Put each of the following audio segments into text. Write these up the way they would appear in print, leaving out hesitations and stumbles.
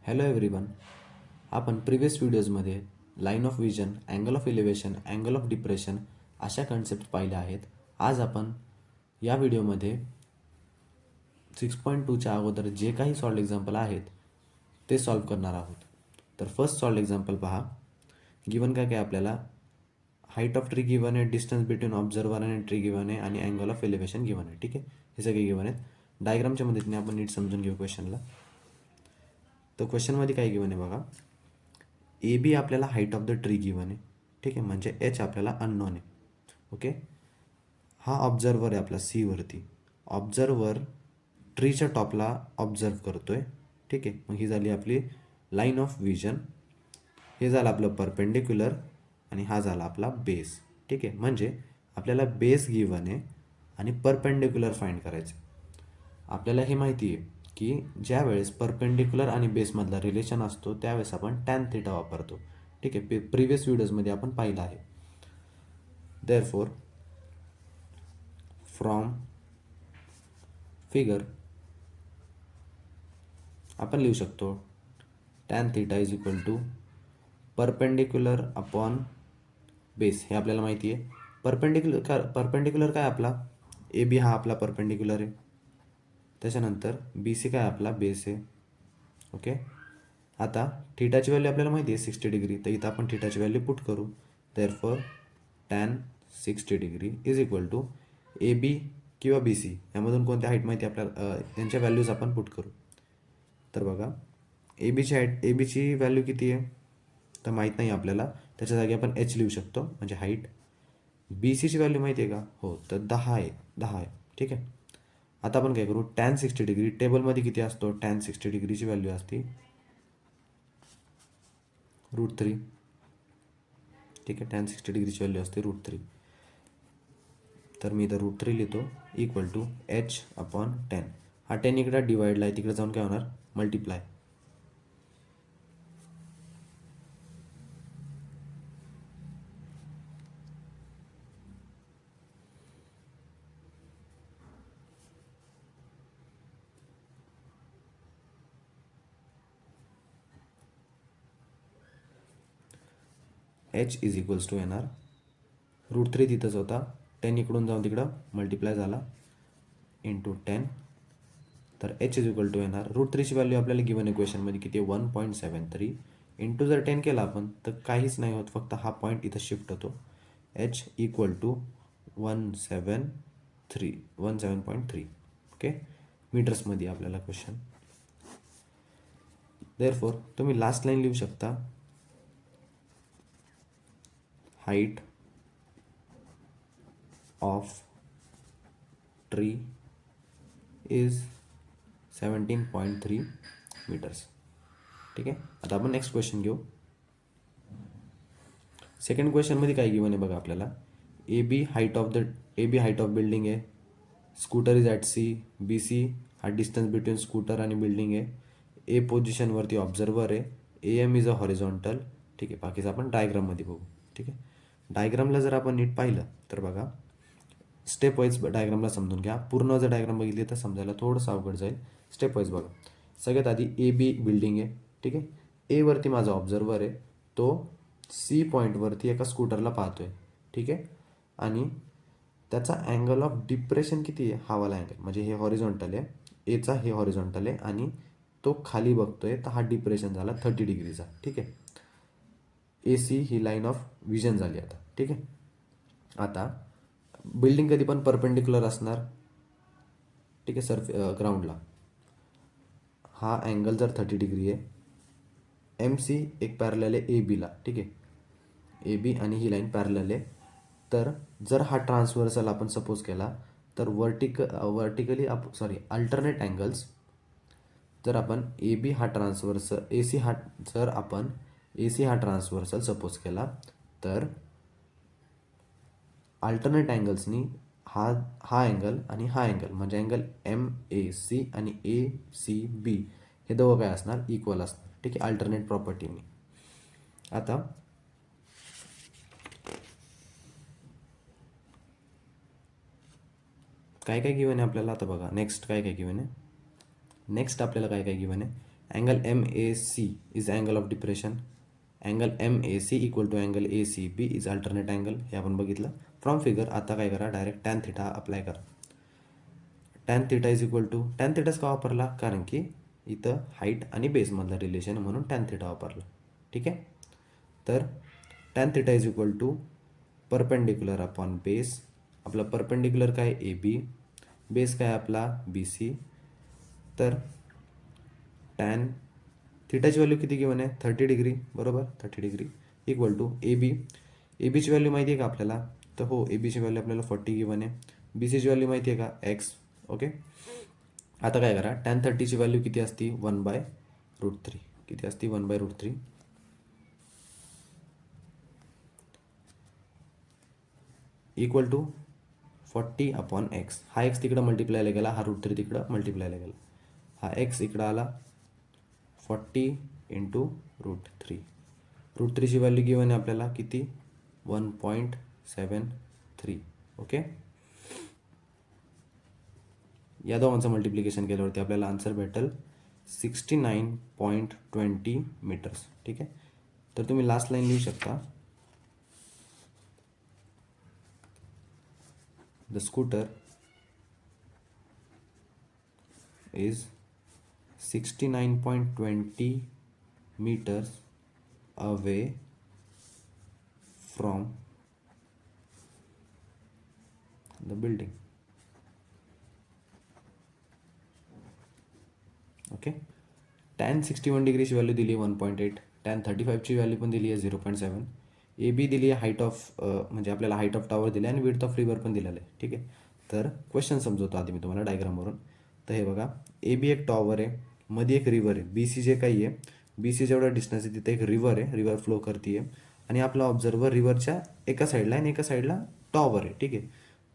Hello everyone. आपण previous व्हिडिओजमध्ये line of vision, angle of elevation, angle of depression अशा concept पाहिल्या आहेत. आज आपण या व्हिडिओमध्ये 6.2च्या अगोदर जे काही सॉल्ड एक्झाम्पल आहेत ते सॉल्व करणार आहोत. तर फर्स्ट सॉल्ड एक्झाम्पल पहा. गिवन काय काय आपल्याला हाईट ऑफ ट्री गिवन आहे, डिस्टन्स बिटवीन ऑब्झर्वर आणि ट्री गिवन आहे आणि अँगल ऑफ एलिव्हेशन गिवन आहे. ठीक आहे, हे सगळे गिवन आहेत. डायग्रामच्या मदतीने आपण नीट समजून घेऊ क्वेश्चनला. तर क्वेश्चनमध्ये काय गिवन आहे बघा. ए बी आपल्याला height of the tree given आहे. ठीक आहे, म्हणजे एच आपल्याला अननोन आहे. ओके, हा ऑब्झर्वर आहे आपला सी वरती. ऑब्झर्वर ट्रीच्या टॉपला ऑब्झर्व करतोय. ठीक आहे, मग ही झाली आपली लाईन ऑफ विजन. हे झालं आपलं परपेंडिक्युलर आणि हा झाला आपला बेस. ठीक आहे, म्हणजे आपल्याला बेस गिवन आहे आणि परपेंडिक्युलर फाइंड करायचं. आपल्याला हे माहिती आहे की ज्या वेळेस परपेंडिक्युलर आणि बेसमधला रिलेशन असतो त्यावेळेस आपण टॅन थीटा वापरतो. ठीक आहे, प्रिव्हियस व्हिडिओजमध्ये आपण पाहिलं आहे. देअरफॉर फ्रॉम फिगर आपण लिहू शकतो tan theta is equal to perpendicular upon base. हे आपल्याला माहिती आहे. परपेंडिक्युलर काय आपला ए बी हा आपला परपेंडिक्युलर आहे. त्याच्यानंतर बी सी काय आपला बेस आहे. ओके, आता थीटाची व्हॅल्यू आपल्याला माहिती आहे 60 डिग्री. तर इथं आपण थीटाची व्हॅल्यू पुट करू. Therefore tan 60 degree is equal to A B किंवा बी सी यामधून कोणत्या हाईट माहिती आपल्याला त्यांच्या व्हॅल्यूज आपण पुट करू. तर बघा, ए बीची हाईट, ए बीची व्हॅल्यू किती आहे तर माहीत नाही आपल्याला. त्याच्या जागी आपण एच लिहू शकतो म्हणजे हाईट. बी सीची व्हॅल्यू माहिती आहे का? हो, तर 10 आहे. 10 आहे. ठीक आहे, आता आपण काय करू, टॅन 60 डिग्री टेबलमध्ये किती असतो, टॅन 60 डिग्रीची व्हॅल्यू असते √3. ठीक आहे, टॅन 60 डिग्रीची व्हॅल्यू असते √3. तर मी इथं √3 लिहितो इक्वल टू एच अपॉन 10. हा 10 इकडे डिवाइडला आहे, तिकडे जाऊन काय होणार, multiply. H is equals to येणार √3 तिथंच होता, 10 इकडून जाऊन तिकडं मल्टिप्लाय झाला इंटू 10. तर एच इज इक्वल टू येणार √3ची व्हॅल्यू आपल्याला गिवन इक्वेशनमध्ये किती आहे 1.73 इंटू जर 10 केला आपण तर काहीच नाही होत, फक्त हा पॉईंट इथं शिफ्ट होतो. H equal to 17.3. ओके, मीटर्समध्ये आपल्याला क्वेश्चन. देअरफॉर तुम्ही लास्ट लाईन लिहू शकता, height of tree is 17.3 metres. ठीक आहे, आता आपण नेक्स्ट क्वेश्चन घेऊ. सेकंड क्वेश्चनमध्ये काय गिवन आहे बघा आपल्याला. A B height of building आहे. Scooter is at C. B C हा डिस्टन्स बिटवीन स्कूटर आणि बिल्डिंग आहे. ए पोझिशनवरती ऑब्झर्वर आहे. A M is a horizontal. ठीक आहे, बाकीचं आपण डायग्राममध्ये बघू. ठीक आहे, डायग्रामला जर आपण नीट पाहिलं तर बघा, स्टेप वाईज डायग्रामला समजून घ्या. पूर्ण जर डायग्राम बघितली तर समजायला थोडंसं अवघड जाईल. स्टेप वाईज बघा. सगळ्यात आधी ए बी बिल्डिंग आहे. ठीक आहे, ए वरती माझा ऑब्झर्वर आहे, तो सी पॉईंटवरती एका स्कूटरला पाहतोय. ठीक आहे, आणि त्याचा अँगल ऑफ डिप्रेशन किती आहे, हा वाला अँगल, म्हणजे हे हॉरिझॉन्टल आहे, एचा हे हॉरिझॉन्टल आहे आणि तो खाली बघतोय, तर हा डिप्रेशन झाला 30 डिग्रीचा. ठीक आहे, ए सी ही लाईन ऑफ विजन झाली आता. ठीक आहे, आता बिल्डिंग कधी पण परपेंडिक्युलर असणार. ठीक आहे, ग्राउंडला हा अँगल जर 30 डिग्री आहे, एम सी एक पॅरलल आहे ए बीला. ठीक आहे, ए बी आणि ही लाईन पॅरलल आहे. तर जर हा ट्रान्सव्हर्सल आपण सपोज केला तर अल्टरनेट अँगल्स जर आपण ए बी हा ट्रान्सव्हर्सल ए सी हा ट्रान्सव्हर्सल सपोज केला तर अल्टरनेट अँगल्सनी हा अँगल आणि हा अँगल म्हणजे अँगल एम ए सी आणि ए सी बी हे दोघं काय असणार, इक्वल असणार. ठीक आहे, अल्टरनेट प्रॉपर्टीनी. आता काय काय गिवन आहे आपल्याला. आता बघा नेक्स्ट काय काय गिवन आहे. नेक्स्ट आपल्याला काय काय गिवन आहे, angle MAC is angle of depression. Angle MAC equal to angle ACB is alternate angle. हे आपण बघितलं फ्रॉम फिगर. आता काय करा, डायरेक्ट टॅन थिटा अप्लाय करा. Tan theta is equal to, tan थिटाच का वापरला, कारण की इथं हाईट आणि बेसमधलं रिलेशन म्हणून टॅन थिटा वापरला. ठीक आहे. तर tan theta is equal to perpendicular upon base. आपला परपेंडिक्युलर काय AB, बेस काय आपला BC. तर टॅन थिटाची व्हॅल्यू किती गिवन आहे, 30 डिग्री, बरोबर, 30 डिग्री इक्वल टू ABची व्हॅल्यू माहिती आहे का आपल्याला, तर हो ABची व्हॅल्यू आपल्याला 40 गिवन आहे. BCची व्हॅल्यू माहिती आहे का, X. ओके. आता काय करा, टॅन 30ची व्हॅल्यू किती असती, 1/√3. किती असती, 1/√3 इक्वल टू 40 अपॉन X. हा X तिकडं मल्टिप्लायला गेला, हा √3 तिकडं मल्टिप्लायला गेला, हा X इकडं आला 40 इंटू √3. √3ची व्हॅल्यू गिवन आहे आपल्याला किती, 1.73. ओके. या दोघांचं मल्टिप्लिकेशन केल्यावरती आपल्याला आन्सर भेटेल 69.20 मीटर्स. ठीक आहे. तर तुम्ही लास्ट लाईन लिहू शकता, the scooter is 69.20 meters away from the building. Okay. Tan 61 डिग्रीची व्हॅल्यू दिली आहे 1.8. टॅन 35ची व्हॅल्यू पण दिली आहे 0.7. AB दिली आहे हाईट ऑफ, म्हणजे आपल्याला हाईट ऑफ टॉवर दिली आहे आणि विड्थ ऑफ रिव्हर पण दिलेलं आहे. ठीक आहे. तर क्वेश्चन समजवतो आधी मी तुम्हाला डायग्रामवरून. तर हे बघा, AB एक टॉवर आहे, मध्ये एक रिव्हर आहे. BC जे काही आहे, BC जेवढा डिस्टन्स आहे तिथे एक रिव्हर आहे, रिव्हर फ्लो करते आहे आणि आपला ऑब्झर्वर रिव्हरच्या एका साईडला आणि एका साईडला टॉवर आहे. ठीक आहे.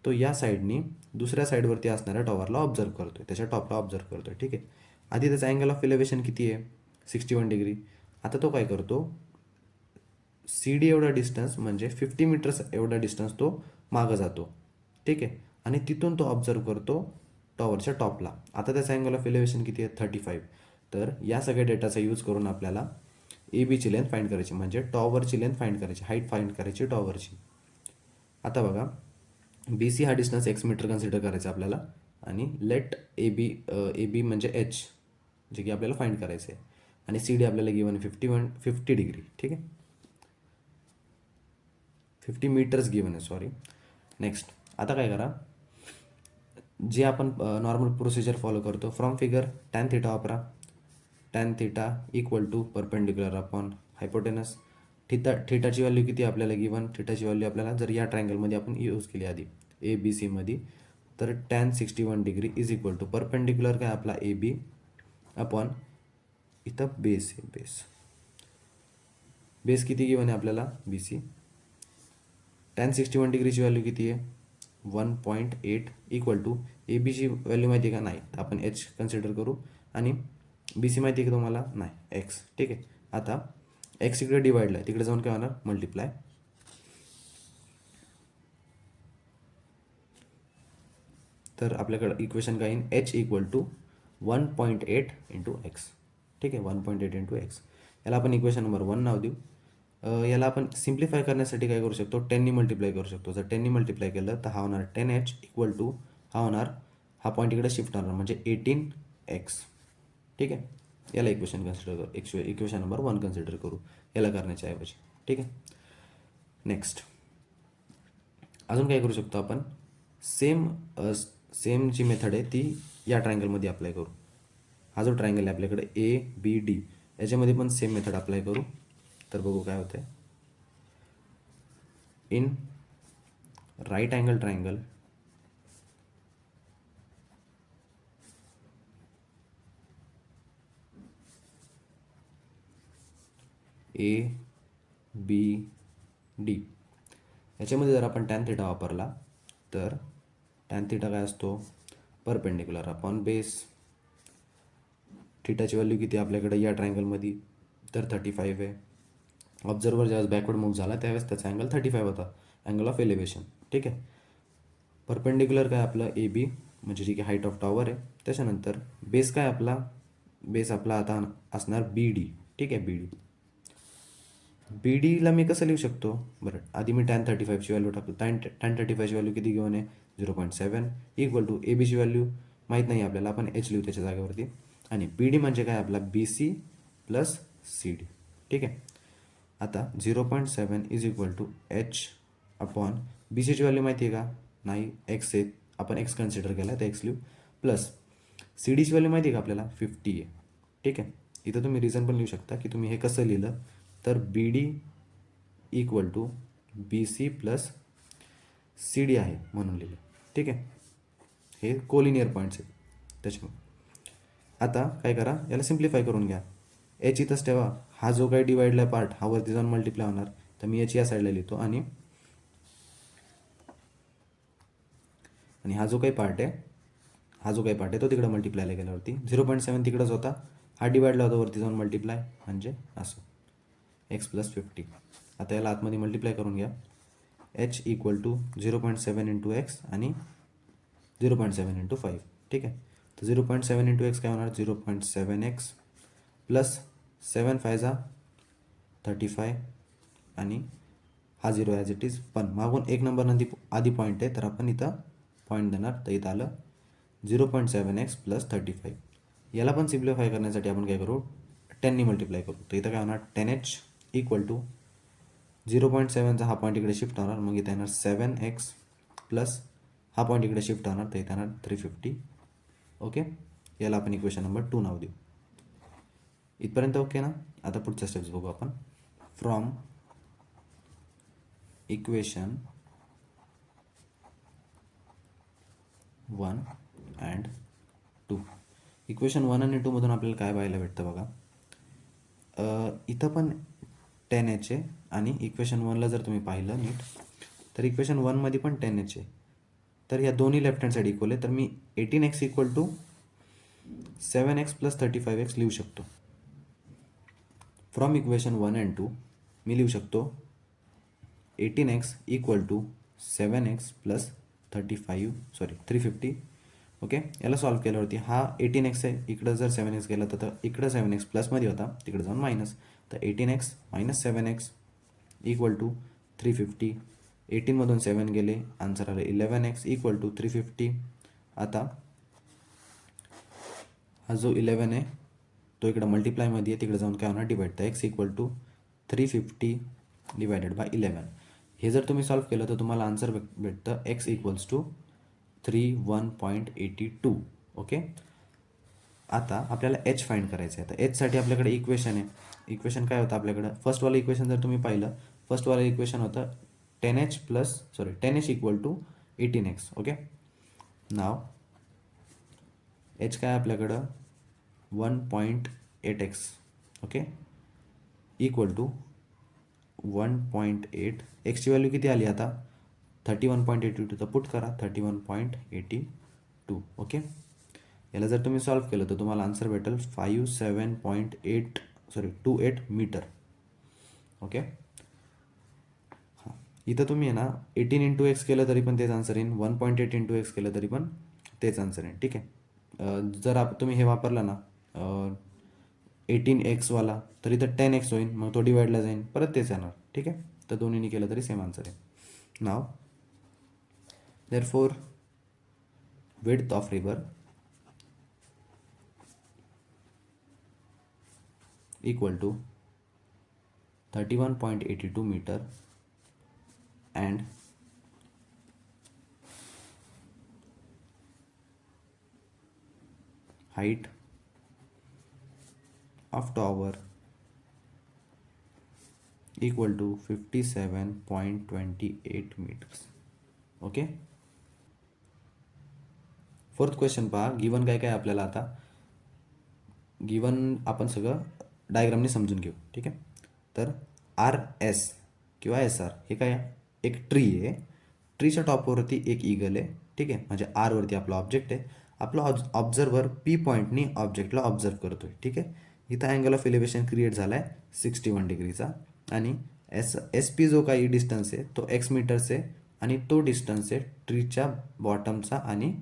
तो या साईडनी दुसऱ्या साईडवरती असणाऱ्या टॉवरला ऑब्झर्व करतोय, त्याच्या टॉपला ऑब्झर्व करतोय. ठीक आहे. आधी त्याचा अँगल ऑफ एलिव्हेशन किती आहे, 61 डिग्री. आता तो काय करतो, CD एवढा डिस्टन्स म्हणजे 50 मीटर्स एवढा डिस्टन्स तो मागं जातो. ठीक आहे. आणि तिथून तो ऑब्झर्व करतो टॉवरच्या टॉपला. आता त्याचा अँगल ऑफ एलिव्हेशन किती आहे, 35. तर या सगळ्या डेटाचा यूज करून आपल्याला ABची लेंथ फाइंड करायची, म्हणजे टॉवरची लेंथ फाइंड करायची, हाईट फाइंड करायची टॉवरची. आता बघा, BC हा डिस्टन्स X मीटर कन्सिडर करायचा आपल्याला आणि लेट AB म्हणजे H, जे की आपल्याला फाइंड करायचं आहे. आणि CD आपल्याला गिवन 50 डिग्री. ठीक आहे. 50 मीटर्स गिवन आहे, सॉरी. नेक्स्ट, आता काय करा, जे आपण नॉर्मल प्रोसिजर फॉलो करतो, फ्रॉम फिगर टॅन थिटा वापरा. Tan theta equal to perpendicular upon hypotenuse. थिटाची व्हॅल्यू किती आपल्याला गिवन, थिटाची व्हॅल्यू आपल्याला जर या ट्रायंगलमध्ये आपण यूज केली आधी ABC मध्ये, तर tan 61 degree is equal to perpendicular काय आपला AB अपॉन इथं बेस आहे, बेस किती गिवन आहे आपल्याला BC. टॅन 61 डिग्रीची व्हॅल्यू किती आहे, 1.8 इक्वल टू ABची व्हॅल्यू माहिती आहे का, नाही, तर आपण H कन्सिडर करू आणि BC माहिती आहे का तुम्हाला, नाही, X. ठीक आहे. आता X इकडे डिवाइडला आहे, तिकडे जाऊन काय होणार, मल्टिप्लाय. तर आपल्याकडे इक्वेशन काय येईल, H equal to 1.8 into X. ठीक आहे, 1.8 इंटू X. याला आपण इक्वेशन नंबर 1 नाव देऊ. याला आपण सिम्प्लिफाय करण्यासाठी काय करू शकतो, 10नी मल्टिप्लाय करू शकतो. जर 10नी मल्टिप्लाय केलं तर हा होणार 10H इक्वल टू, हा होणार, हा पॉईंट इकडे शिफ्ट होणार म्हणजे 18X. ठीक आहे. याला इक्वेशन कन्सिडर करू, इक्वेशन नंबर 1 कन्सिडर करू याला करण्याच्या ऐवजी. ठीक आहे. नेक्स्ट, अजून काय करू शकतो आपण, सेम जी मेथड आहे ती या ट्रायंगलमध्ये अप्लाय करू. हा जो ट्रायंगल आहे आपल्याकडे ABD, याच्यामध्ये पण सेम मेथड अप्लाय करू. तर बघू काय होतं. In right angle triangle ABD, याच्यामध्ये जर आपण टॅन थिटा वापरला तर टॅन थिटा काय असतो, परपेंडिक्युलर अपॉन बेस. थिटाची व्हॅल्यू किती आपल्याकडे या ट्रायंगलमध्ये, तर 35 आहे. ऑब्झर्वर ज्यावेळेस बॅकवर्ड मूव्ह झाला त्यावेळेस त्याचा अँगल 35 होता, अँगल ऑफ एलिव्हेशन. ठीक आहे. परपेंडिक्युलर काय आपलं AB, म्हणजे जी की हाईट ऑफ टॉवर आहे. त्याच्यानंतर बेस काय आपला बेस आपला आता असणार बी डी. ठीक आहे, बी डी. बी डीला मी कसं लिहू शकतो? बरं, आधी मी tan35ची व्हॅल्यू टाकतो. tan35ची व्हॅल्यू किती घेऊन आहे? 0.7 इक्वल टू ए बीची व्हॅल्यू माहीत नाही आपल्याला, आपण एच लिहू त्याच्या जागेवरती. आणि बी डी म्हणजे काय? आपला B C plus C D. ठीक आहे. आता 0.7 is equal to H upon B सीची व्हॅल्यू माहिती आहे का? नाही, एक्स आहे, आपण एक्स कन्सिडर केला तर एक्स लिहू, प्लस सी डीची व्हॅल्यू माहिती आहे का आपल्याला? 50 आहे. ठीक आहे. इथं तुम्ही रिझन पण लिहू शकता की तुम्ही हे कसं लिहिलं तर B D equal to B C plus C D आहे म्हणून लिहिलं. ठीक आहे. हे कोलिनियर पॉईंट्स आहेत त्याच्यामुळे. आता काय करा, याला सिम्प्लिफाय करून घ्या. एच इथंच ठेवा. हा जो काही डिवाइडला पार्ट हा वरती जाऊन मल्टिप्लाय होणार, तर मी याची या साईडला लिहितो. आणि हा जो काही पार्ट आहे तो तिकडे मल्टिप्लायला गेल्यावरती 0.7 तिकडंच होता, हा डिवाइडला होता वरती जाऊन मल्टिप्लाय, म्हणजे असं एक्स प्लस 50. आता याला आतमध्ये मल्टिप्लाय करून घ्या. H equal to 0.7 into X आणि 0.7 इंटू 5. ठीक आहे. तर 0.7 इंटू एक्स काय होणार? 0.7x प्लस 7 फायजा 35 आणि हा 0 ॲज इट इज. पण मागून एक नंबर आधी पॉईंट आहे, तर आपण इथं पॉईंट देणार. तर इथं आलं 0.7x प्लस 35. याला पण सिम्प्लिफाय करण्यासाठी आपण काय करू? 10नी मल्टिप्लाय करू. तर इथं काय होणार? 10h इक्वल टू 0.7चा हा पॉईंट इकडे शिफ्ट होणार, मग इथं येणार 7x प्लस हा पॉईंट इकडे शिफ्ट होणार, तर इथं येणार 350. ओके. याला आपण इक्वेशन नंबर 2 नाव देऊ. इथपर्यंत ओके ना? आता पुढच्या स्टेप्स बघू आपण. From equation 1 and 2. इक्वेशन 1 आणि 2 मधून आपल्याला काय पाहायला भेटतं बघा. इथं पण 10h आहे आणि इक्वेशन 1ला जर तुम्ही पाहिलं नीट तर इक्वेशन 1मध्ये पण 10h आहे. तर या दोन्ही लेफ्ट हँड साईड इक्वल आहे, तर मी 18x equal to 7x plus 35x लिहू शकतो. फ्रॉम इक्वेशन 1 अँड 2 मी लिहू शकतो 18x equal to 7x plus 350. Okay. याला सॉल्व केल्यावरती हा 18x आहे, इकडं जर 7x गेला तर इकडं 7x प्लसमध्ये होता, तिकडे जाऊन मायनस. तर 18x minus 7x equal to 350. 18मधून 7 गेले, आन्सर आलं 11x इक्वल टू 350. आता हा जो 11 आहे तो इकडं मल्टिप्लायमध्ये आहे, तिकडे जाऊन काय होणार? डिवाइड. तर X equal to 350 divided by 11. हे जर तुम्ही सॉल्व केलं तर तुम्हाला आन्सर भेटतं एक्स इक्वल्स टू 31.82. ओके. आता आपल्याला एच फाइंड करायचं आहे. तर एचसाठी आपल्याकडे इक्वेशन आहे. इक्वेशन काय होतं आपल्याकडं? फर्स्टवालं इक्वेशन जर तुम्ही पाहिलं, फर्स्टवालं इक्वेशन होतं 10h equal to 18x. Okay. नाव एच काय आपल्याकडं? 1.8x. ओके. Equal to 1.8. एक्सची व्हॅल्यू किती आली आता? 31.82. तर पुट करा 31.82. ओके. याला जर तुम्ही सॉल्व केलं तर तुम्हाला आन्सर भेटेल 27.28 मीटर. ओके. हां, इथं तुम्ही आहे ना 18 इंटू एक्स केलं तरी पण तेच आन्सर येईन, 1.8 इंटू एक्स केलं तरी पण तेच आन्सर येईल. ठीक आहे. जर तुम्ही हे वापरलं ना 18x तर इथं 10x होईल, मग तो डिवाइडला जाईल, परत तेच येणार. ठीक आहे. तर दोन्हीनी केलं तरी सेम आन्सर आहे. नाव therefore width of river equal to 31.82 meter and height of tower equal to 57.28 meters. Okay. Fourth question पहा. गिवन काय काय आपल्याला आता गिवन आपण सगळं डायग्रामने समजून घेऊ. ठीक आहे. तर आर एस किंवा एस आर हे काय? एक ट्री आहे. ट्रीच्या टॉपवरती एक ईगल आहे. ठीक आहे. म्हणजे आरवरती आपला ऑब्जेक्ट आहे. आपला ऑब्झर्वर पी पॉईंटनी ऑब्जेक्टला ऑब्झर्व करतोय. ठीक आहे. इथं अँगल ऑफ एलिव्हेशन क्रिएट झाला आहे 61 डिग्रीचा. आणि एस पी जो काही डिस्टन्स आहे तो एक्स मीटर्स आहे आणि तो डिस्टन्स आहे ट्रीच्या बॉटमचा आणि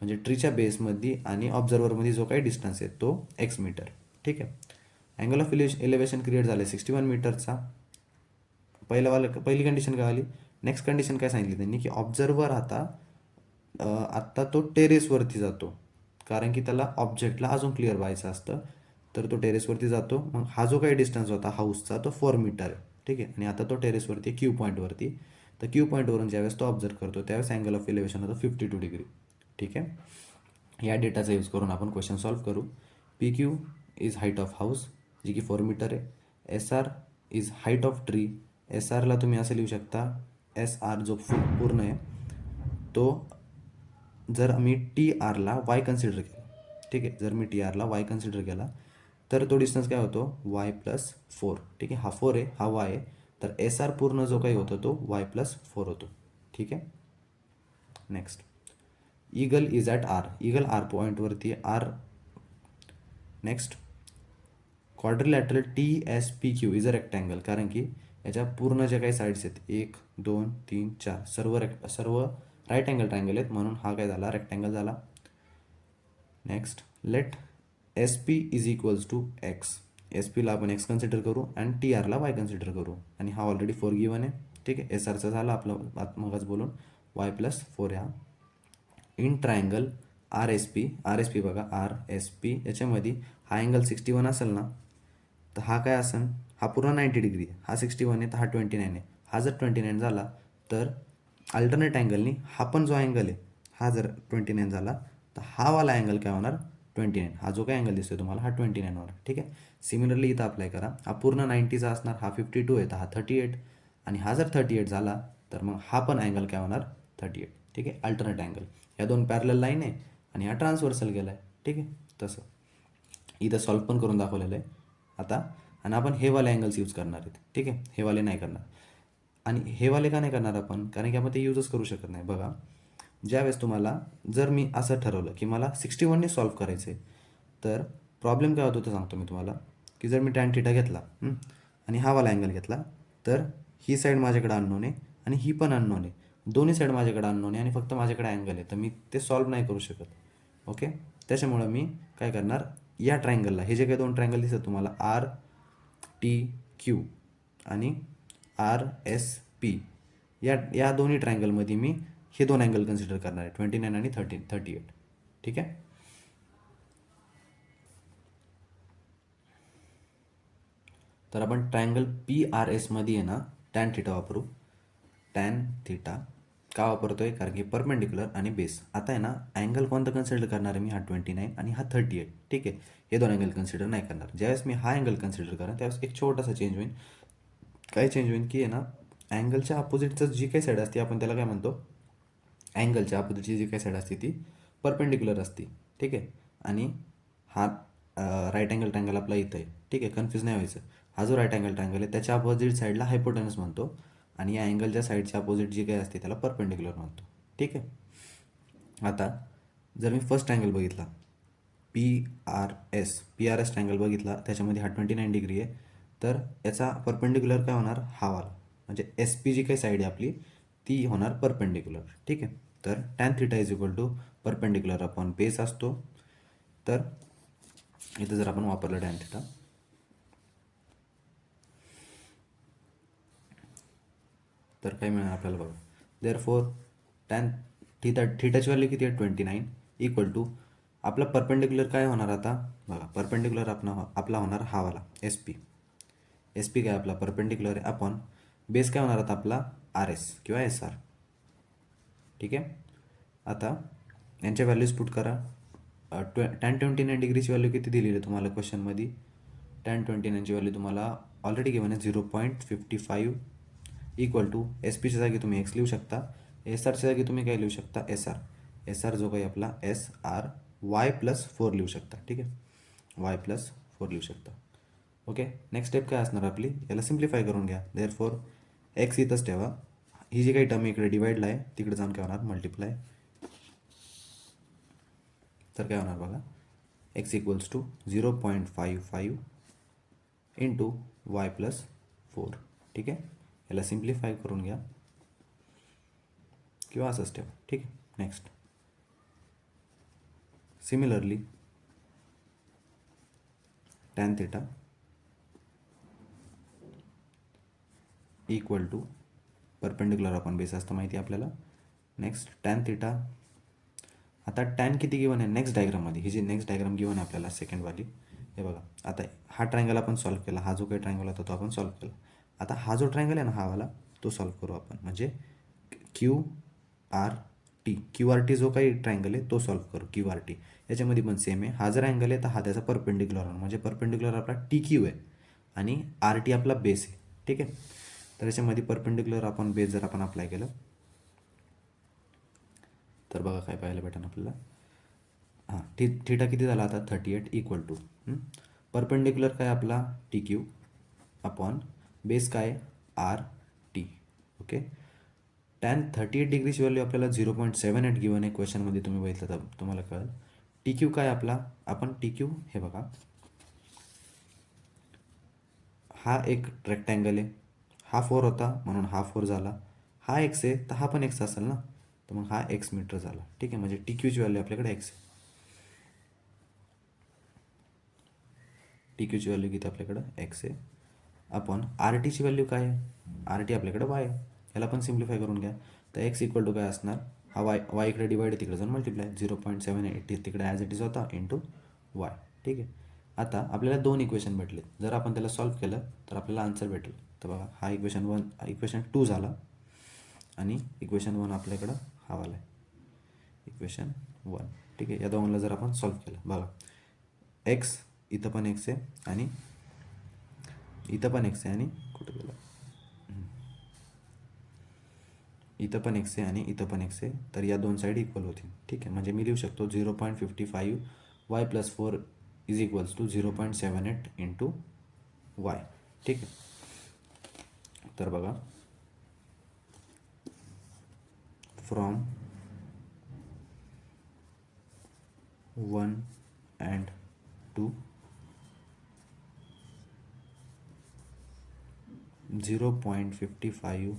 म्हणजे ट्रीच्या बेसमध्ये आणि ऑब्झर्वरमध्ये जो काही डिस्टन्स आहे तो एक्स मीटर. ठीक आहे. अँगल ऑफ एलिव्हेशन क्रिएट झाले 61 मीटरचा. पहिली कंडिशन काय आली. नेक्स्ट कंडिशन काय सांगितली त्यांनी की ऑब्झर्वर आत्ता तो टेरेसवरती जातो, कारण की त्याला ऑब्जेक्टला अजून क्लिअर व्हायचं असतं. तर तो टेरेसवरती जातो. मग हा जो काही डिस्टन्स होता हाऊसचा तो 4 मीटर आहे. ठीक आहे. आणि आता तो टेरेसवरती क्यू पॉईंटवरती. तर क्यू पॉईंटवरून ज्यावेळेस तो ऑब्झर्व करतो त्यावेळेस अँगल ऑफ एलिव्हेशन होतं 52 डिग्री. ठीक आहे. या डेटाचा यूज करून आपण क्वेश्चन सॉल्व्ह करू. P Q is height of house जी की 4 मीटर आहे. S R is height of tree. S आरला तुम्ही असं लिहू शकता, एस आर जो पूर्ण आहे तो, जर आम्ही टी आरला वाय कन्सिडर केला. ठीक आहे. जर मी टी आरला वाय कन्सिडर केला तर तो डिस्टन्स काय होतो वाय प्लस 4. ठीक आहे. हा 4 आहे, हा वाय आहे. तर एस आर पूर्ण जो काही होतो तो वाय प्लस 4 होतो. ठीक आहे. Next, eagle is at R. Eagle R पॉईंटवरती R. Next, quadrilateral T S P Q is a rectangle. कारण की याच्या पूर्ण ज्या काही साईड्स आहेत 1 2 3 4 सर्व राईट अँगल ट्रायंगल आहेत, म्हणून हा काय झाला रेक्टँगल झाला. Next, let S P is equals to X. S पीला आपण एक्स कन्सिडर करू आणि टी आरला वाय कन्सिडर करू. आणि हा ऑलरेडी 4 गिवन आहे. ठीक आहे. एस आरचा झाला आपलं मगच बोलून, वाय प्लस 4 ह्या. In triangle R S P. R S P बघा, आर एस पी याच्यामध्ये हा अँगल 61 असेल ना, तर हा काय असेल, हा पूर्ण 90 डिग्री आहे. हा 61 आहे तर हा 29 आहे. हा जर 29 झाला तर अल्टरनेट अँगलनी हा पण जो अँगल आहे हा जर 29 झाला तर हा वाला अँगल काय होणार 29. हा जो काय अँगल दिसतोय तुम्हाला हा 29 होणार. ठीक आहे. सिमिलरली इथं अप्लाय करा. हा पूर्ण 90चा असणार, हा 52 आहे तर हा 38. आणि हा जर 38 झाला तर मग हा पण अँगल काय होणार 38. ठीक आहे. Alternate angle. या दोन पॅरलल लाईन आहे आणि हा ट्रान्सव्हर्सल गेला आहे. ठीक आहे. तसं इथं सॉल्व पण करून दाखवलेलं आहे आता. आणि आपण हे वाले अँगल्स यूज करणार आहेत. ठीक आहे. हे वाले नाही करणार. आणि हे वाले का नाही करणार आपण, कारण की आपण ते यूजच करू शकत नाही. बघा, ज्यावेळेस तुम्हाला, जर मी असं ठरवलं की मला 61ने सॉल्व्ह करायचं आहे, तर प्रॉब्लेम काय होतो ते सांगतो मी तुम्हाला. की जर मी टॅन थिटा घेतला आणि हा वाला अँगल घेतला, तर ही साईड माझ्याकडे अननोन आहे आणि ही पण अननोन आहे. दोन्ही साईड माझ्याकडे अननोन आहे आणि फक्त माझ्याकडे अँगल आहे, तर मी ते सॉल्व्ह नाही करू शकत. ओके. त्याच्यामुळं मी काय करणार, या ट्रायंगलला, हे जे काही दोन ट्रायंगल दिसतात तुम्हाला आर टी क्यू आणि आर एस पी, या दोन्ही ट्रायंगलमध्ये मी हे दोन अँगल कन्सिडर करणार आहे, 29 आणि 38. ठीक आहे. तर आपण ट्रायंगल पी आर एसमध्ये आहे ना टॅन थिटा वापरू. टॅन थिटा का वापरतोय, कारण की परपेंडिक्युलर आणि बेस. आता आहे ना अँगल कोणता कन्सिडर करणार आहे मी, हा 29 आणि हा 38. ठीक आहे. हे दोन अँगल कन्सिडर नाही करणार. ज्यावेळेस मी हा अँगल कन्सिडर करा त्यावेळेस एक छोटासा चेंज होईल. काय चेंज होईल की आहे ना, अँगलच्या अपोजिटचं जी काही साईड असते आपण त्याला काय म्हणतो, अँगलच्या अपोजिटची जी काही साईड असते ती परपेंडिक्युलर असते. ठीक आहे. आणि हा राईट अँगल ट्रायंगल आपला इथं आहे. ठीक आहे. कन्फ्यूज नाही व्हायचं. हा जो राईट अँगल ट्रायंगल आहे त्याच्या अपोजिट साईडला हायपोटेनस म्हणतो आणि या अँगलच्या साईडच्या अपोजिट जी काही असते त्याला परपेंडिक्युलर म्हणतो. ठीक आहे. आता जर मी फर्स्ट अँगल बघितला, पी आर एस ट्रायंगल बघितला, त्याच्यामध्ये हा 29 डिग्री आहे, तर याचा परपेंडिक्युलर काय होणार, हा वाला. म्हणजे एस पी जी काही साईड आहे आपली ती होणार परपेंडिक्युलर. ठीक आहे. तर tan theta is equal to perpendicular upon base असतो. तर इथं जर आपण वापरलं टॅन थिटा, तर काय मिळणार आपल्याला बघा. देअरफॉर टॅन थिटाची व्हॅल्यू किती आहे 29 इक्वल टू आपला परपेंडिक्युलर काय होणार आता बघा. परपेंडिक्युलर आपला होणार हा वाला एस पी. एस पी काय आपला परपेंडिक्युलर आहे अपॉन बेस काय होणार आता आपला आर एस किंवा एस आर. ठीक आहे. आता यांच्या व्हॅल्यूज पुट करा. टॅन 29 डिग्रीची व्हॅल्यू किती दिलेली आहे तुम्हाला क्वेश्चनमध्ये, टॅन 29ची व्हॅल्यू तुम्हाला ऑलरेडी गिवन आहे 0.55 इक्वल टू एस पीच्या जागी तुम्ही एक्स लिहू शकता, एस आरच्या जागी तुम्ही काय लिहू शकता एस आर. एस आर जो काही आपला एस आर वाय प्लस 4 लिहू शकता. ठीक आहे. वाय प्लस 4 लिहू शकता. ओके. नेक्स्ट स्टेप काय असणार आपली, याला सिम्प्लिफाय करून घ्या. देअरफॉर एक्स इथंच ठेवा, ही जी काही टर्म इकडे डिवाइडला आहे तिकडे जाऊन काय होणार मल्टिप्लाय. तर काय होणार बघा, x equals to 0.55 into y plus 4. ठीक आहे. याला सिम्प्लिफाय करून घ्या किंवा असं स्टेप. ठीक आहे. Next, similarly tan theta equal to perpendicular upon base असतं माहिती आपल्याला. नेक्स्ट टॅन थिटा, आता टॅन किती गिवन आहे नेक्स्ट डायग्राममध्ये, ही जी नेक्स्ट डायग्राम गिवन आहे आपल्याला सेकंडवाली, हे बघा. आता हा ट्रायंगल आपण सॉल्व्ह केला, हा जो काही ट्रायंगल होता तो आपण सॉल्व्ह केला. आता हा जो ट्रायंगल आहे ना, हा वाला तो सॉल्व्ह करू आपण, म्हणजे Q R T, Q R T जो काही ट्रायंगल आहे तो सॉल्व्ह करू. क्यू आर टी याच्यामध्ये पण सेम आहे. हा जर अँगल आहे तर हा त्याचा परपेंडिक्युलर, म्हणजे परपेंडिक्युलर आपला टी क्यू आहे आणि आर टी आपला बेस आहे. ठीक आहे, तर याच्यामध्ये परपेंडिक्युलर आपण बेस जर आपण अप्लाय केलं तर बघा काय पाहायला भेटेल आपल्याला. हां, थिटा किती झाला आता 38 इक्वल टू परपेंडिक्युलर काय आपला टी क्यू अपॉन बेस काय R T. Okay, tan 38 डिग्रीची value आपल्याला 0.78 गिवन आहे क्वेश्चनमध्ये, तुम्ही बघितलं तर तुम्हाला कळेल. टी क्यू काय आपला, आपण टी क्यू हे बघा, हा एक रेक्टँगल आहे, हा 4 होता म्हणून हा 4 झाला, हा एक्स आहे तर हा पण एक्स असेल ना, तर मग हा एक्स मीटर झाला. ठीक आहे, म्हणजे टी क्यूची व्हॅल्यू आपल्याकडे एक्स आहे. टी क्यूची व्हॅल्यू किती आपल्याकडं एक्स आहे अपॉन आर टीची व्हॅल्यू काय आहे, आर टी आपल्याकडं वाय आहे. याला पण सिम्प्लिफाय करून घ्या, तर एक्स इक्वल टू काय असणार, हा वाय, वाय इकडे डिवाइड आहे तिकडे जाऊन मल्टिप्लाय, 0.78 तिकडे ॲज इट इज होता इंटू वाय. ठीक आहे, आता आपल्याला दोन इक्वेशन भेटले, जर आपण त्याला सॉल्व्ह केलं तर आपल्याला आन्सर भेटेल. तर बघा, हा इक्वेशन 1, इक्वेशन 2 झाला आणि इक्वेशन 1 आपल्याकडं हा वाला आहे, इक्वेशन 1. ठीक आहे, या दोनला जर आपण सॉल्व्ह केलं, बघा एक्स इथं पण एक्स आहे आणि इथं पण एक्स आहे आणि कुठं गेलं, इथं पण एक्स आहे आणि इथं पण एक्स आहे, तर या दोन साईड इक्वल होतील. ठीक आहे, म्हणजे मी लिहू शकतो 0.55 y plus 4 is equals to 0.78 into y. ठीक आहे, तर बघा, from 1 and 2 0.55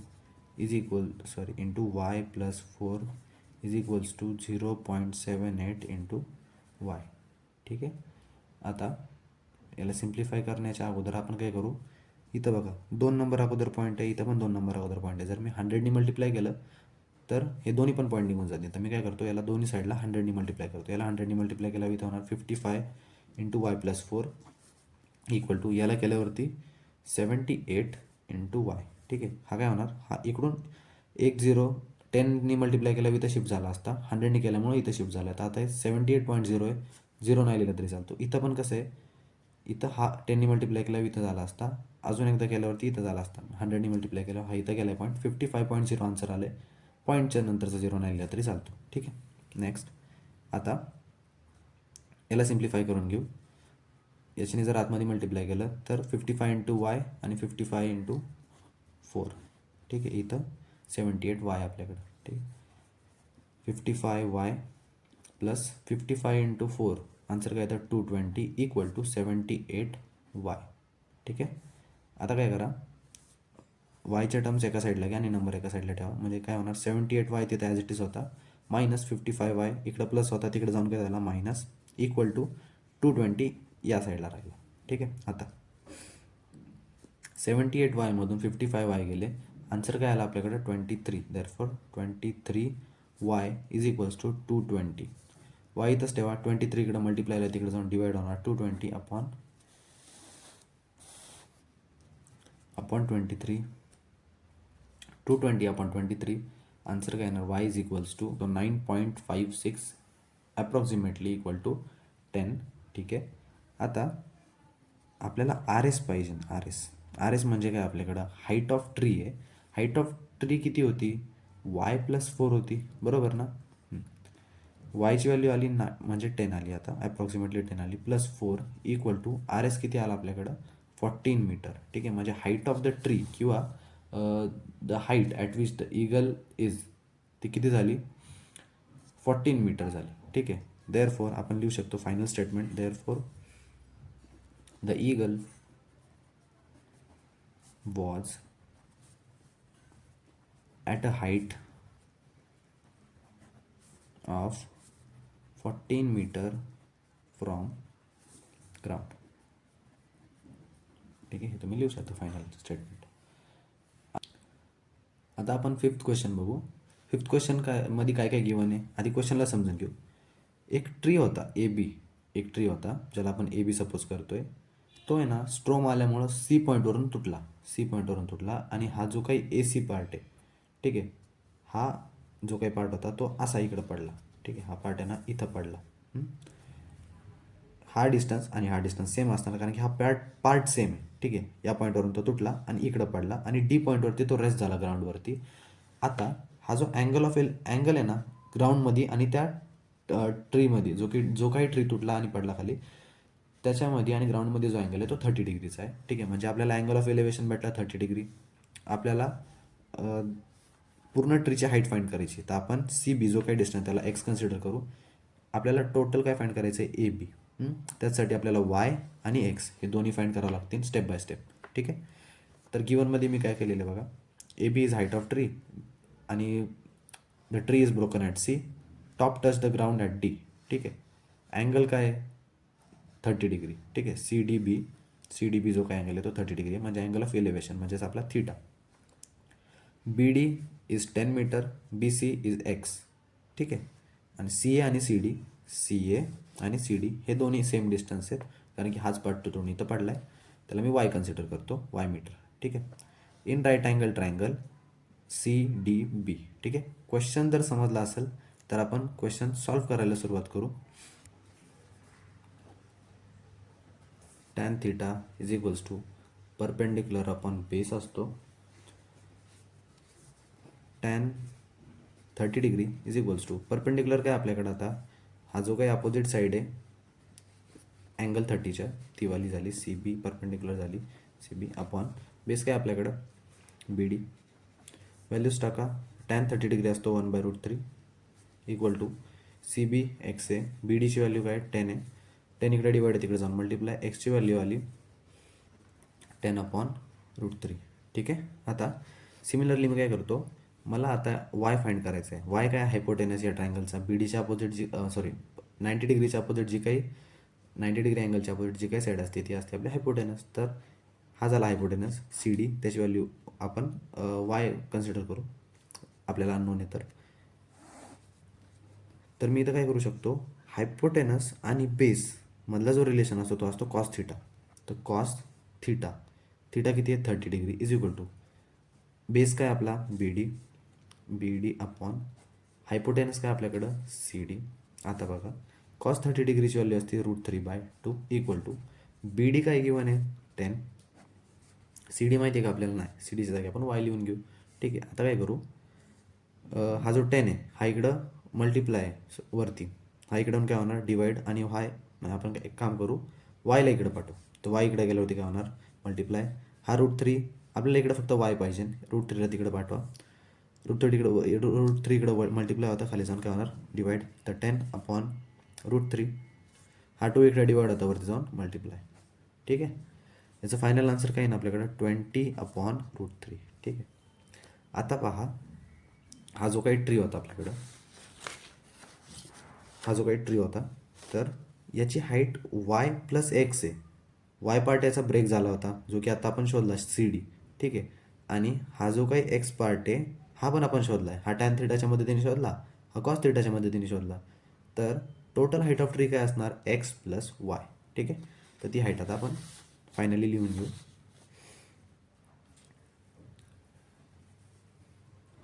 is equal, sorry, into y plus 4 is equals to 0.78 into y. ठीक आहे, आता याला सिम्प्लिफाय करण्याच्या अगोदर आपण काय करू, इथं बघा 2 नंबर अगोदर पॉईंट आहे, इथं पण 2 नंबर अगोदर पॉईंट आहे. जर मी 100नी मल्टिप्लाय केलं तर हे दोन्ही पण पॉईंट निघून जातील. तर मी काय करतो, याला दोन्ही साईडला 100नी मल्टिप्लाय करतो. याला 100नी मल्टिप्लाय केल्यावर इथं होणार 55 into y plus 4 equal to, याला केल्यावरती 78 इंटू वाय. ठीक आहे, हा काय होणार, हा इकडून 10नी मल्टिप्लाय केल्यावर इथं शिफ्ट झाला असता, 100नी केल्यामुळे इथं शिफ्ट झाला. तर आता 78.0 आहे, 0 नाही लिहिलं तरी चालतो. इथं पण कसं आहे, इथं हा 10नी मल्टिप्लाय केल्यावर इथं झाला असता, अजून एकदा केल्यावरती इथं झाला असता, 100नी मल्टिप्लाय केल्यावर हा इथं गेला पॉईंट, 55.0 आन्सर आले. पॉईंटच्या नंतरचा 0 नाही लिहिला तरी चालतो. ठीक आहे, नेक्स्ट आता याला सिम्प्लिफाय करून घेऊ. याच्याने जर आतमध्ये मल्टिप्लाय केलं तर 55 इंटू वाय आणि 55 इंटू 4. ठीक आहे, इथं 78 वाय आपल्याकडं. ठीक, 55 वाय प्लस 55 इंटू 4, आन्सर काय येतं 220 इक्वल टू 78 वाय. ठीक आहे, आता काय करा, वायच्या टर्म्स एका साईडला घ्या आणि नंबर एका साईडला ठेवा, म्हणजे काय होणार 78 वाय तिथे ॲज इट इज होता, मायनस 55 वाय इकडं प्लस होता तिकडे जाऊन काय झाला मायनस, इक्वल टू 220 या साईडला राहिला. ठीक आहे, आता 78 वायमधून 55 वाय गेले, आन्सर काय आला आपल्याकडे 23. Therefore 23 y is equals to 220. Y इथंच ठेवा, 23 इकडं मल्टिप्लायला तिकडे जाऊन डिवाइड होणार 220 अपॉन 23, 220 अपॉन 23. आन्सर काय येणार, y is equals to 9.56 approximately equal to 10. ठीक आहे, आता आपल्याला आर एस पाहिजे. आर एस म्हणजे काय, आपल्याकडं हाईट ऑफ ट्री आहे. हाईट ऑफ ट्री किती होती, वाय प्लस 4 होती, बरोबर ना. वायची व्हॅल्यू आली ना, म्हणजे 10 आली, आता अप्रॉक्सिमेटली 10 आली, plus 4 equal to R S किती आला आपल्याकडं 14 मीटर. ठीक आहे, म्हणजे हाईट ऑफ द ट्री किंवा the height at which the eagle is, ती किती झाली 14 मीटर झाली. ठीक आहे, देअरफॉर आपण लिहू शकतो final statement, therefore the eagle was at a height of 14 metre from ground. ठीक आहे, हे तुम्ही लिहू शकता फायनल स्टेटमेंट. आता आपण फिफ्थ क्वेश्चन बघू. फिफ्थ क्वेश्चन मध्ये काय काय गिवन आहे आधी क्वेश्चनला समजून घेऊ. एक ट्री होता ए बी, एक ट्री होता ज्याला आपण ए बी सपोज करतोय. तो आहे ना स्ट्रोम आल्यामुळं सी पॉईंटवरून तुटला आणि हा जो काही ए सी पार्ट आहे, ठीक आहे, हा जो काही पार्ट होता तो असा इकडं पडला. ठीक आहे, हा पार्ट आहे ना इथं पडला. हा डिस्टन्स आणि हा डिस्टन्स सेम असणार कारण की हा पार्ट सेम आहे. ठीक आहे, या पॉईंटवरून तो तुटला आणि इकडं पडला आणि डी पॉईंटवरती तो रेस्ट झाला ग्राउंडवरती. आता हा जो अँगल आहे ना ग्राउंडमध्ये आणि त्या ट्रीमध्ये जो काही ट्री तुटला आणि पडला खाली त्याच्यामध्ये आणि ग्राउंडमध्ये जो अँगल आहे तो 30 डिग्रीचा आहे. ठीक आहे, म्हणजे आपल्याला अँगल ऑफ एलिव्हेशन भेटला 30 डिग्री. आपल्याला पूर्ण ट्रीची हाईट फाइंड करायची. तर आपण सी बी जो काही डिस्टन्स त्याला एक्स कन्सिडर करू. आपल्याला टोटल काय फाइंड करायचं आहे ए बी. त्यासाठी आपल्याला वाय आणि एक्स हे दोन्ही फाइंड करावं लागतील स्टेप बाय स्टेप. ठीक आहे, तर गिवनमध्ये मी काय केलेलं आहे बघा. A B is height of tree आणि the tree is broken at C, top touch the ground at D. ठीक आहे, अँगल काय आहे 30 डिग्री. ठीक आहे, सी डी बी जो काय अँगल आहे तो 30 डिग्री आहे म्हणजे अँगल ऑफ एलिव्हेशन म्हणजेच आपला theta. B D is 10 metre, B C is x. ठीक आहे, आणि सी ए आणि सी डी हे दोन्ही सेम डिस्टन्स आहेत कारण की हाच पार्ट तो इथं पडला आहे. त्याला मी वाय कन्सिडर करतो, वाय मीटर. ठीक आहे, in right angle triangle C D B. ठीक आहे, क्वेश्चन जर समजला असेल तर आपण क्वेश्चन सॉल्व करायला सुरुवात करू. Tan theta is equals to perpendicular upon base असतो. Tan 30 degree is equals to perpendicular काय आपल्याकडं आता हा जो काही अपोजिट साईड आहे अँगल 30च्या ती वाली झाली सी बी, परपेंडिक्युलर झाली सी बी अपॉन बेस काय आपल्याकडं बी डी. व्हॅल्यूज टाका. टॅन 30 डिग्री असतो 1/√3 equal to C B X आहे, बी डीची व्हॅल्यू काय 10 आहे. 10 इकडे डिवाइड आहे तिकडे जाऊन मल्टिप्लाय, एक्सची व्हॅल्यू आली 10/√3. ठीक आहे, आता सिमिलरली मी काय करतो, मला आता वाय फाइंड करायचं आहे. वाय काय हायपोटेनस या ट्रायंगलचा बी डीच्या अपोजिट 90 डिग्रीच्या अपोजिट 90 डिग्री अँगलच्या अपोजिट जी काही साईड असते ती असते आपली हायपोटेनस. तर हा झाला हायपोटेनस सी डी, त्याची व्हॅल्यू आपण वाय कन्सिडर करू, आपल्याला अननोन आहे. तर मी इथं काय करू शकतो, हायपोटेनस आणि बेस मधला जो रिलेशन असतो तो असतो कॉस थिटा. तर कॉस थिटा किती आहे 30 degree is equal to base काय आपला बी डी अपॉन हायपोटेनस काय आपल्याकडं सी डी. आता बघा कॉस 30 डिग्रीची व्हॅल्यू असते √3/2 इक्वल टू बी डी काय गिवन आहे 10. सी डी माहिती आहे का आपल्याला नाही, सी डीच्या जागी आपण वाय लिहून घेऊ. ठीक आहे, आता काय करू, हा जो 10 आहे हा इकडं मल्टिप्लाय आहे वरती, हा इकडून काय होणार डिवाइड आणि वाय आपण एक काम करू वायला इकडं पाठवू. तर वाय इकडे गेल्यावरती काय होणार मल्टिप्लाय. हा √3 आपल्याला इकडं फक्त वाय पाहिजे, √3ला तिकडे पाठवा. √3 इकडं मल्टिप्लाय होता खाली जाऊन काय होणार डिवाइड. तर 10/√3 हा 2 इकडे डिवाइड होता वरती जाऊन मल्टिप्लाय. ठीक आहे, याचं फायनल आन्सर काय ना आपल्याकडं 20/√3. ठीक आहे, आता पहा हा जो काही ट्री होता आपल्याकडं, तर याची हाईट वाय प्लस एक्स आहे. वाय पार्ट याचा ब्रेक झाला होता जो की आता आपण शोधला सी डी. ठीक आहे, आणि हा जो काही एक्स पार्ट आहे हा पण आपण शोधला आहे. हा टॅन थिटाच्या मदतीने शोधला, हा कॉस थिटाच्या मदतीने शोधला. तर टोटल हाईट ऑफ ट्री काय असणार एक्स प्लस वाय. ठीक आहे, तर ती हाईट आता आपण फायनली लिहून घेऊ.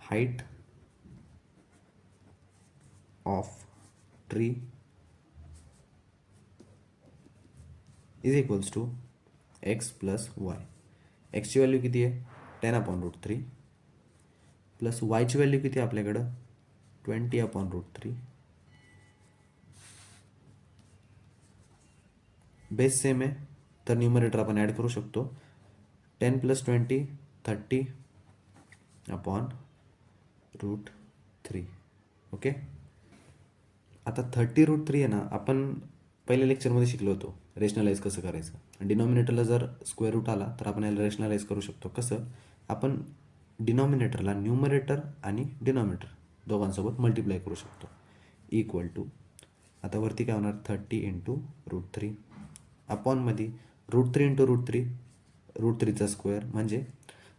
Height of tree is equals to X plus Y. एक्सची व्हॅल्यू किती आहे 10/√3 प्लस वायची व्हॅल्यू किती आहे आपल्याकडं 20/√3. बेस सेम आहे तर न्यूमरेटर आपण ॲड करू शकतो. 10 + 20 30/√3. ओके, आता 30√3 आहे ना आपण पहिल्या लेक्चरमध्ये शिकलो होतो रेशनलाइज कसं करायचं. डिनॉमिनेटरला जर स्क्वेअर रूट आला तर आपण याला रेशनलाइज करू शकतो. कसं, आपण डिनॉमिनेटरला न्यूमरेटर आणि डिनॉमिनेटर दोघांसोबत मल्टिप्लाय करू शकतो. इक्वल टू आता वरती काय होणार 30 इंटू √3 अपॉनमध्ये √3 इंटू √3चा स्क्वेअर म्हणजे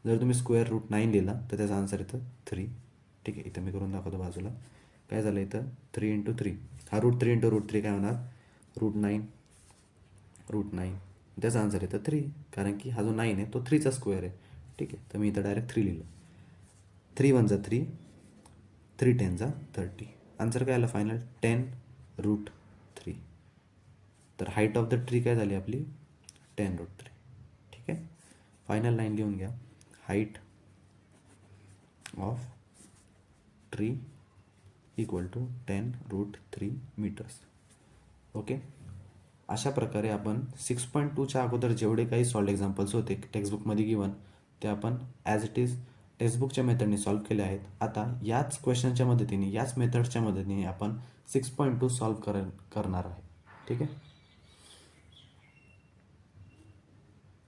जर तुम्ही स्क्वेअर √9 लिहिला तर त्याचा आन्सर येतं 3. ठीक आहे, इथं मी करून दाखवतो बाजूला. काय झालं इथं 3 इंटू 3 हा √3 इंटू √3 काय होणार √9 त्याचा आन्सर येतं 3 कारण की हा जो 9 आहे तो 3चा स्क्वेअर आहे. ठीक आहे, तर मी इथं डायरेक्ट 3 लिहिलं. 3 1 जा 3 3 10 जा 30 आन्सर काय आलं फायनल 10√3. तर हाईट ऑफ द ट्री काय झाली आपली 10√3. ठीक आहे, फायनल लाईन लिहून घ्या. Height of tree equal to 10√3 metres. Okay, अशा प्रकारे आपण 6.2च्या अगोदर जेवढे काही सॉल्ड एक्झाम्पल्स होते टेक्स्टबुकमध्ये गिवन ते आपण ॲज इट इज टेक्स्टबुकच्या मेथडने सॉल्व केले आहेत. आता याच क्वेश्चनच्या मदतीने याच मेथडच्या मदतीने आपण 6.2 सॉल्व करणार आहे. ठीक आहे.